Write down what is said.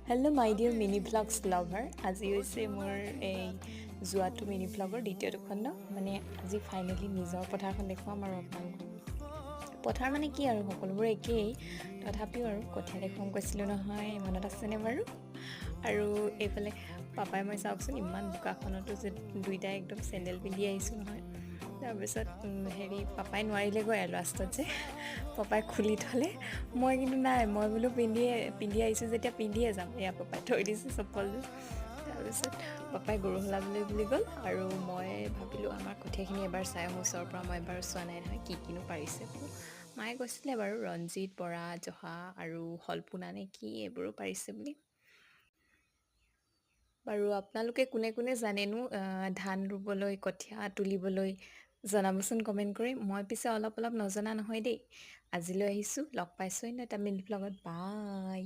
Hello' মাই dear mini vlogs lover. আজি হৈছে মোৰ এই যোৱাটো মিনি ভ্লগৰ দ্বিতীয়টো খণ্ড। মানে আজি ফাইনেলি নিজৰ পথাৰখন দেখুৱাম আৰু আপোনালোকক। পথাৰ মানে কি আৰু সকলোবোৰ একেই, তথাপিও আৰু কঠীয়া দেখুৱাম কৈছিলোঁ নহয়, মনত আছেনে বাৰু? আৰু এইফালে পাপাই মই চাওকচোন ইমান বোকাখনতো যে দুইটাই একদম চেণ্ডেল পিন্ধি আহিছোঁ নহয়। তাৰপিছত পাপাই নোৱাৰিলেগৈ আৰু লাষ্টত যে পাপাই খুলি থ'লে, মই কিন্তু নাই, মই বোলো পিন্ধি আহিছোঁ যেতিয়া পিন্ধিয়ে যাম। এয়া পাপাই থৈ দিছোঁ চপ্পলযোৰ। তাৰপিছত পাপাই গৰু সলাবলৈ বুলি গ'ল আৰু মই ভাবিলোঁ আমাৰ কঠীয়াখিনি এবাৰ চাই আহোঁ ওচৰৰ পৰা, মই এবাৰ চোৱা নাই নহয় কি কিনো পাৰিছে বোলো। মায়ে কৈছিলে বাৰু ৰঞ্জিত, বৰা, জহা আৰু হলপোনা নে কি এইবোৰো পাৰিছে বুলি। বাৰু আপোনালোকে কোনে কোনে জানেনো ধান ৰুবলৈ, কঠীয়া তুলিবলৈ জনাবচোন কমেণ্ট কৰি। মই পিছে অলপ অলপ নজনা নহয় দেই। আজিলৈ আহিছোঁ, লগ পাইছোঁ ন এটা মিনি ব্লগত। বাই।